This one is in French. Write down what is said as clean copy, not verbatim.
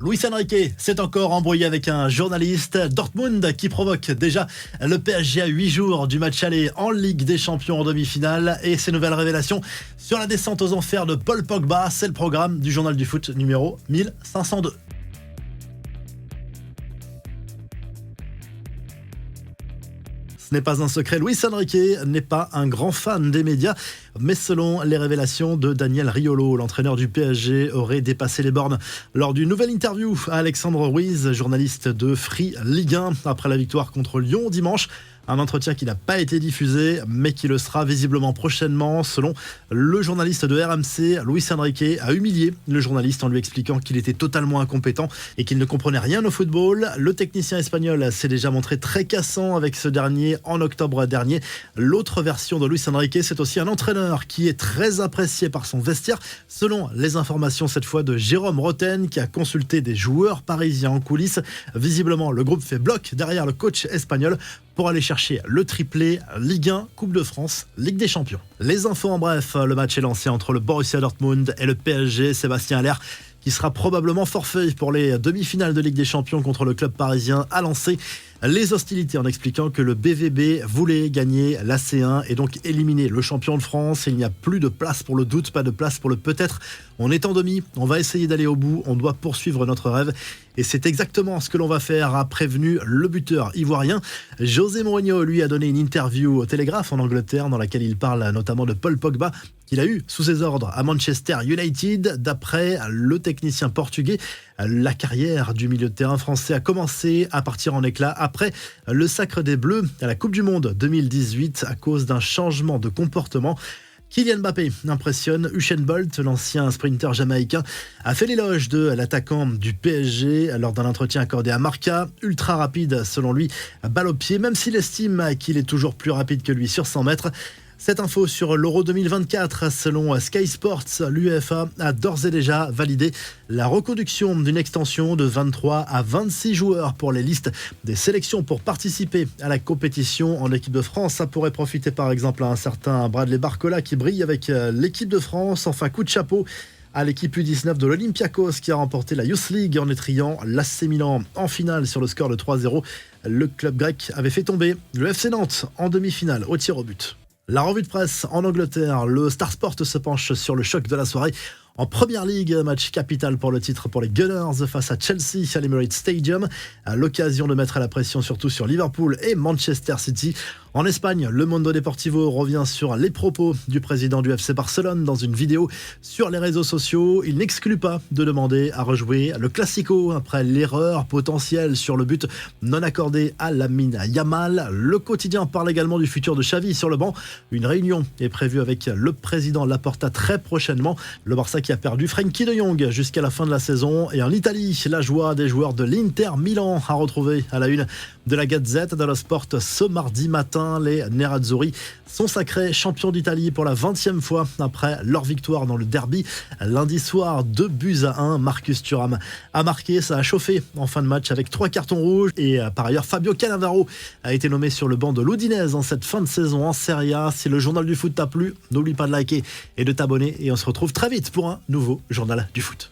Luis Enrique s'est encore embrouillé avec un journaliste. Dortmund qui provoque déjà le PSG à 8 jours du match aller en Ligue des Champions en demi-finale. Et ses nouvelles révélations sur la descente aux enfers de Paul Pogba. C'est le programme du journal du foot numéro 1502. Ce n'est pas un secret, Luis Enrique n'est pas un grand fan des médias, mais selon les révélations de Daniel Riolo, l'entraîneur du PSG aurait dépassé les bornes lors d'une nouvelle interview à Alexandre Ruiz, journaliste de Free Ligue 1, après la victoire contre Lyon dimanche. Un entretien qui n'a pas été diffusé, mais qui le sera visiblement prochainement. Selon le journaliste de RMC, Luis Enrique a humilié le journaliste en lui expliquant qu'il était totalement incompétent et qu'il ne comprenait rien au football. Le technicien espagnol s'est déjà montré très cassant avec ce dernier en octobre dernier. L'autre version de Luis Enrique, c'est aussi un entraîneur qui est très apprécié par son vestiaire. Selon les informations cette fois de Jérôme Roten, qui a consulté des joueurs parisiens en coulisses. Visiblement, le groupe fait bloc derrière le coach espagnol pour aller chercher le triplé Ligue 1, Coupe de France, Ligue des Champions. Les infos en bref, le match est lancé entre le Borussia Dortmund et le PSG. Sébastien Haller, qui sera probablement forfait pour les demi-finales de Ligue des Champions contre le club parisien, a lancé les hostilités en expliquant que le BVB voulait gagner la C1 et donc éliminer le champion de France. Il n'y a plus de place pour le doute, pas de place pour le peut-être. On est en demi, on va essayer d'aller au bout, on doit poursuivre notre rêve. Et c'est exactement ce que l'on va faire, a prévenu le buteur ivoirien. José Mourinho, lui, a donné une interview au Télégraphe en Angleterre dans laquelle il parle notamment de Paul Pogba, qu'il a eu sous ses ordres à Manchester United. D'après le technicien portugais, la carrière du milieu de terrain français a commencé à partir en éclats après le sacre des Bleus à la Coupe du Monde 2018 à cause d'un changement de comportement. Kylian Mbappé impressionne. Usain Bolt, l'ancien sprinter jamaïcain, a fait l'éloge de l'attaquant du PSG lors d'un entretien accordé à Marca. Ultra rapide selon lui, balle au pied, même s'il estime qu'il est toujours plus rapide que lui sur 100 mètres. Cette info sur l'Euro 2024, selon Sky Sports, l'UEFA a d'ores et déjà validé la reconduction d'une extension de 23 à 26 joueurs pour les listes des sélections pour participer à la compétition en équipe de France. Ça pourrait profiter par exemple à un certain Bradley Barcola qui brille avec l'équipe de France. Enfin, coup de chapeau à l'équipe U19 de l'Olympiakos qui a remporté la Youth League en étriant l'AC Milan en finale sur le score de 3-0. Le club grec avait fait tomber le FC Nantes en demi-finale au tir au but. La revue de presse en Angleterre, le Star Sport se penche sur le choc de la soirée. En Première Ligue, match capital pour le titre pour les Gunners face à Chelsea à l'Emirates Stadium. À l'occasion de mettre la pression surtout sur Liverpool et Manchester City. En Espagne, le Mundo Deportivo revient sur les propos du président du FC Barcelone dans une vidéo sur les réseaux sociaux. Il n'exclut pas de demander à rejouer le Classico après l'erreur potentielle sur le but non accordé à Lamine Yamal. Le quotidien parle également du futur de Xavi sur le banc. Une réunion est prévue avec le président Laporta très prochainement. Le Barça qui a perdu Frenkie de Jong jusqu'à la fin de la saison. Et en Italie, la joie des joueurs de l'Inter Milan a retrouvé à la une de la Gazette dello Sport ce mardi matin. Les Nerazzurri sont sacrés champions d'Italie pour la 20e fois après leur victoire dans le derby. Lundi soir, 2-1. Marcus Thuram a marqué, ça a chauffé en fin de match avec 3 cartons rouges. Et par ailleurs, Fabio Cannavaro a été nommé sur le banc de l'Udinese en cette fin de saison en Serie A. Si le journal du foot t'a plu, n'oublie pas de liker et de t'abonner. Et on se retrouve très vite pour un nouveau journal du foot.